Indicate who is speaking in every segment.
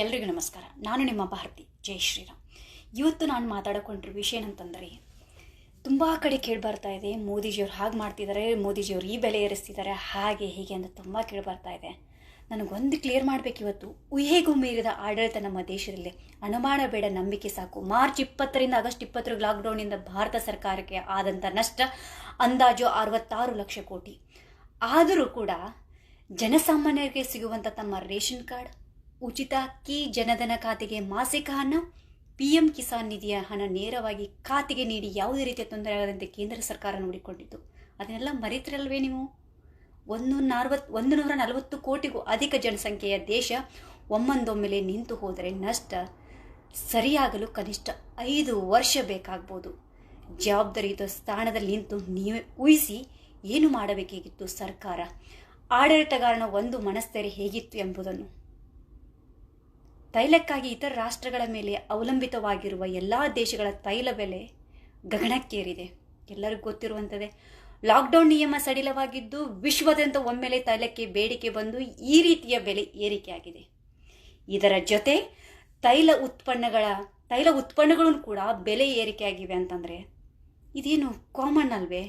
Speaker 1: ಎಲ್ರಿಗೂ ನಮಸ್ಕಾರ. ನಾನು ನಿಮ್ಮ ಭಾರತಿ. ಜೈ ಶ್ರೀರಾಮ್. ಇವತ್ತು ನಾನು ಮಾತಾಡಿಕೊಂಡಿರೋ ವಿಷಯ ಏನಂತಂದರೆ, ತುಂಬ ಕಡೆ ಕೇಳಿಬರ್ತಾ ಇದೆ, ಮೋದಿಜಿಯವ್ರು ಹಾಗೆ ಮಾಡ್ತಿದ್ದಾರೆ, ಮೋದಿಜಿಯವರು ಈ ಬೆಲೆ ಏರಿಸ್ತಿದ್ದಾರೆ, ಹಾಗೆ ಹೀಗೆ ಅಂತ ತುಂಬ ಕೇಳಿಬರ್ತಾ ಇದೆ. ನನಗೊಂದು ಕ್ಲಿಯರ್ ಮಾಡಬೇಕು. ಇವತ್ತು ಊಹೆಗೂ ಮೀರಿದ ಆಡಳಿತ ನಮ್ಮ ದೇಶದಲ್ಲಿ. ಅನುಮಾನ ಬೇಡ, ನಂಬಿಕೆ ಸಾಕು. ಮಾರ್ಚ್ 20ರಿಂದ ಆಗಸ್ಟ್ 20 ಲಾಕ್ಡೌನ್ನಿಂದ ಭಾರತ ಸರ್ಕಾರಕ್ಕೆ ಆದಂಥ ನಷ್ಟ ಅಂದಾಜು 66 ಲಕ್ಷ ಕೋಟಿ. ಆದರೂ ಕೂಡ ಜನಸಾಮಾನ್ಯರಿಗೆ ಸಿಗುವಂಥ ತಮ್ಮ ರೇಷನ್ ಕಾರ್ಡ್, ಉಚಿತ ಅಕ್ಕಿ, ಜನಧನ ಖಾತೆಗೆ ಮಾಸಿಕ ಹಣ, PM ಕಿಸಾನ್ ನಿಧಿಯ ಹಣ ನೇರವಾಗಿ ಖಾತೆಗೆ ನೀಡಿ ಯಾವುದೇ ರೀತಿಯ ತೊಂದರೆ ಆಗದಂತೆ ಕೇಂದ್ರ ಸರ್ಕಾರ ನೋಡಿಕೊಂಡಿತ್ತು. ಅದನ್ನೆಲ್ಲ ಮರೆತಿರಲ್ವೇ ನೀವು? 140 ಕೋಟಿಗೂ ಅಧಿಕ ಜನಸಂಖ್ಯೆಯ ದೇಶ ಒಮ್ಮೊಂದೊಮ್ಮೆಲೆ ನಿಂತು ಹೋದರೆ ನಷ್ಟ ಸರಿಯಾಗಲು ಕನಿಷ್ಠ 5 ವರ್ಷ ಬೇಕಾಗ್ಬೋದು. ಜವಾಬ್ದಾರಿಯುತ ಸ್ಥಾನದಲ್ಲಿ ನಿಂತು ನೀವೇ ಊಹಿಸಿ ಏನು ಮಾಡಬೇಕಾಗಿತ್ತು ಸರ್ಕಾರ, ಆಡಳಿತಗಾರನ ಒಂದು ಮನಸ್ಥೈರ್ಯ ಹೇಗಿತ್ತು ಎಂಬುದನ್ನು. ತೈಲಕ್ಕಾಗಿ ಇತರ ರಾಷ್ಟ್ರಗಳ ಮೇಲೆ ಅವಲಂಬಿತವಾಗಿರುವ ಎಲ್ಲ ದೇಶಗಳ ತೈಲ ಬೆಲೆ ಗಗನಕ್ಕೇರಿದೆ. ಎಲ್ಲರಿಗೂ ಗೊತ್ತಿರುವಂಥದ್ದೇ. ಲಾಕ್ಡೌನ್ ನಿಯಮ ಸಡಿಲವಾಗಿದ್ದು ವಿಶ್ವದಾದ್ಯಂತ ಒಮ್ಮೆಲೆ ತೈಲಕ್ಕೆ ಬೇಡಿಕೆ ಬಂದು ಈ ರೀತಿಯ ಬೆಲೆ ಏರಿಕೆಯಾಗಿದೆ. ಇದರ ಜೊತೆ ತೈಲ ಉತ್ಪನ್ನಗಳು ಕೂಡ ಬೆಲೆ ಏರಿಕೆಯಾಗಿವೆ ಅಂತಂದರೆ ಇದೇನು ಕಾಮನ್ ಅಲ್ವೇ?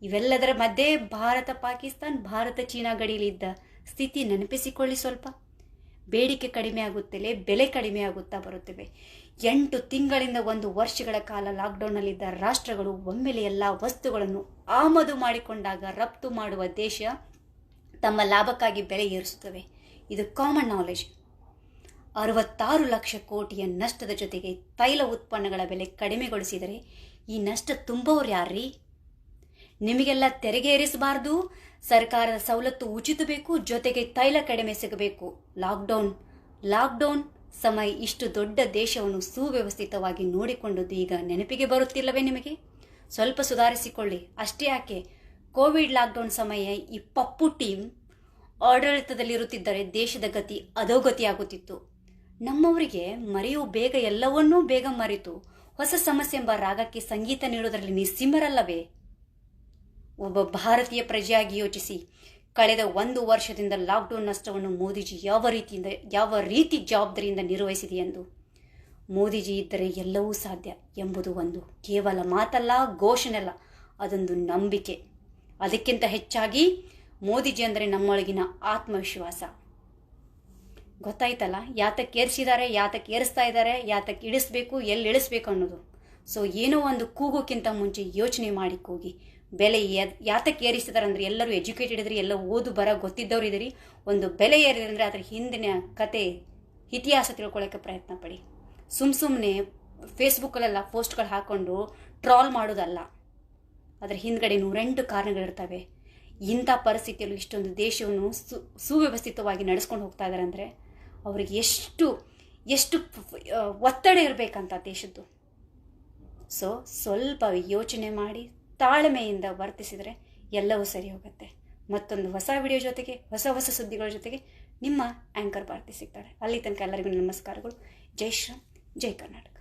Speaker 1: ಇವೆಲ್ಲದರ ಮಧ್ಯೆ ಭಾರತ ಪಾಕಿಸ್ತಾನ್, ಭಾರತ ಚೀನಾ ಗಡಿಯಲ್ಲಿದ್ದ ಸ್ಥಿತಿ ನೆನಪಿಸಿಕೊಳ್ಳಿ ಸ್ವಲ್ಪ. ಬೇಡಿಕೆ ಕಡಿಮೆ ಆಗುತ್ತಲೇ ಬೆಲೆ ಕಡಿಮೆ ಆಗುತ್ತಾ ಬರುತ್ತವೆ. 8 ತಿಂಗಳಿಂದ 1 ವರ್ಷಗಳ ಕಾಲ ಲಾಕ್ಡೌನ್ನಲ್ಲಿದ್ದ ರಾಷ್ಟ್ರಗಳು ಒಮ್ಮೆಲೆ ಎಲ್ಲ ವಸ್ತುಗಳನ್ನು ಆಮದು ಮಾಡಿಕೊಂಡಾಗ ರಫ್ತು ಮಾಡುವ ದೇಶ ತಮ್ಮ ಲಾಭಕ್ಕಾಗಿ ಬೆಲೆ ಏರಿಸುತ್ತವೆ. ಇದು ಕಾಮನ್ ನಾಲೆಜ್. 66 ಲಕ್ಷ ಕೋಟಿಯ ನಷ್ಟದ ಜೊತೆಗೆ ತೈಲ ಉತ್ಪನ್ನಗಳ ಬೆಲೆ ಕಡಿಮೆಗೊಳಿಸಿದರೆ ಈ ನಷ್ಟ ತುಂಬುವವರು ಯಾರ್ರೀ? ನಿಮಗೆಲ್ಲ ತೆರಿಗೆ ಏರಿಸಬಾರ್ದು, ಸರ್ಕಾರದ ಸವಲತ್ತು ಉಚಿತ ಬೇಕು, ಜೊತೆಗೆ ತೈಲ ಕಡಿಮೆ ಸಿಗಬೇಕು. ಲಾಕ್ಡೌನ್ ಸಮಯ ಇಷ್ಟು ದೊಡ್ಡ ದೇಶವನ್ನು ಸುವ್ಯವಸ್ಥಿತವಾಗಿ ನೋಡಿಕೊಂಡದ್ದು ಈಗ ನೆನಪಿಗೆ ಬರುತ್ತಿಲ್ಲವೇ ನಿಮಗೆ? ಸ್ವಲ್ಪ ಸುಧಾರಿಸಿಕೊಳ್ಳಿ. ಅಷ್ಟೇ ಯಾಕೆ, ಕೋವಿಡ್ ಲಾಕ್ಡೌನ್ ಸಮಯ ಈ ಪಪ್ಪು ಟೀಮ್ ಆಡಳಿತದಲ್ಲಿರುತ್ತಿದ್ದರೆ ದೇಶದ ಗತಿ ಅಧೋಗತಿಯಾಗುತ್ತಿತ್ತು. ನಮ್ಮವರಿಗೆ ಮರೆಯುವ ಬೇಗ ಎಲ್ಲವನ್ನೂ ಬೇಗ ಮರೆತು ಹೊಸ ಸಮಸ್ಯೆ ಎಂಬ ರಾಗಕ್ಕೆ ಸಂಗೀತ ನೀಡುವುದರಲ್ಲಿ ನಿಸ್ಸಿಮರಲ್ಲವೇ? ಒಬ್ಬ ಭಾರತೀಯ ಪ್ರಜೆಯಾಗಿ ಯೋಚಿಸಿ. ಕಳೆದ 1 ವರ್ಷದಿಂದ ಲಾಕ್ಡೌನ್ ನಷ್ಟವನ್ನು ಮೋದಿಜಿ ಯಾವ ರೀತಿ ಜವಾಬ್ದಾರಿಯಿಂದ ನಿರ್ವಹಿಸಿದೆ ಎಂದು. ಮೋದಿಜಿ ಇದ್ದರೆ ಎಲ್ಲವೂ ಸಾಧ್ಯ ಎಂಬುದು ಒಂದು ಕೇವಲ ಮಾತಲ್ಲ, ಘೋಷಣೆಯಲ್ಲ, ಅದೊಂದು ನಂಬಿಕೆ. ಅದಕ್ಕಿಂತ ಹೆಚ್ಚಾಗಿ ಮೋದಿಜಿ ಅಂದರೆ ನಮ್ಮೊಳಗಿನ ಆತ್ಮವಿಶ್ವಾಸ. ಗೊತ್ತಾಯ್ತಲ್ಲ, ಯಾತಕ್ಕೆ ಏರಿಸಿದ್ದಾರೆ, ಯಾತಕ್ಕೆ ಏರಿಸ್ತಾ ಇದ್ದಾರೆ, ಯಾತಕ್ಕೆ ಇಳಿಸ್ಬೇಕು, ಎಲ್ಲಿ ಇಳಿಸ್ಬೇಕು ಅನ್ನೋದು. ಸೊ ಏನೋ ಒಂದು ಕೂಗೋಕ್ಕಿಂತ ಮುಂಚೆ ಯೋಚನೆ ಮಾಡಿ ಕೂಗಿ. ಬೆಲೆ ಯಾತಕ್ಕೆ ಏರಿಸಿದಾರೆ ಅಂದರೆ ಎಲ್ಲರೂ ಎಜುಕೇಟೆಡ್ ಇದ್ರಿ, ಎಲ್ಲ ಓದು ಬರ ಗೊತ್ತಿದ್ದವ್ರು ಇದ್ದೀರಿ. ಒಂದು ಬೆಲೆ ಏರಿದ್ರೆ ಅಂದರೆ ಅದರ ಹಿಂದಿನ ಕತೆ ಇತಿಹಾಸ ತಿಳ್ಕೊಳ್ಳೋಕ್ಕೆ ಪ್ರಯತ್ನ ಪಡಿ. ಸುಮ್ಮನೆ ಫೇಸ್ಬುಕ್ಕಲ್ಲೆಲ್ಲ ಪೋಸ್ಟ್ಗಳು ಹಾಕ್ಕೊಂಡು ಟ್ರಾಲ್ ಮಾಡೋದಲ್ಲ. ಅದರ ಹಿಂದ್ಗಡೆ 108 ಕಾರಣಗಳಿರ್ತವೆ. ಇಂಥ ಪರಿಸ್ಥಿತಿಯಲ್ಲೂ ಇಷ್ಟೊಂದು ದೇಶವನ್ನು ಸುವ್ಯವಸ್ಥಿತವಾಗಿ ನಡೆಸ್ಕೊಂಡು ಹೋಗ್ತಾ ಇದ್ದಾರೆ ಅಂದರೆ ಅವ್ರಿಗೆ ಎಷ್ಟು ಒತ್ತಡ ಇರಬೇಕಂತ ದೇಶದ್ದು. ಸೊ ಸ್ವಲ್ಪ ಯೋಚನೆ ಮಾಡಿ ತಾಳ್ಮೆಯಿಂದ ವರ್ತಿಸಿದರೆ ಎಲ್ಲವೂ ಸರಿ ಹೋಗುತ್ತೆ. ಮತ್ತೊಂದು ಹೊಸ ವಿಡಿಯೋ ಜೊತೆಗೆ ಹೊಸ ಸುದ್ದಿಗಳ ಜೊತೆಗೆ ನಿಮ್ಮ ಆ್ಯಂಕರ್ ಭಾರತಿ ಸಿಗ್ತಾರೆ. ಅಲ್ಲಿ ತನಕ ಎಲ್ಲರಿಗೂ ನಮಸ್ಕಾರಗಳು. ಜೈ ಶ್ರೀರಾಮ್, ಜೈ ಕರ್ನಾಟಕ.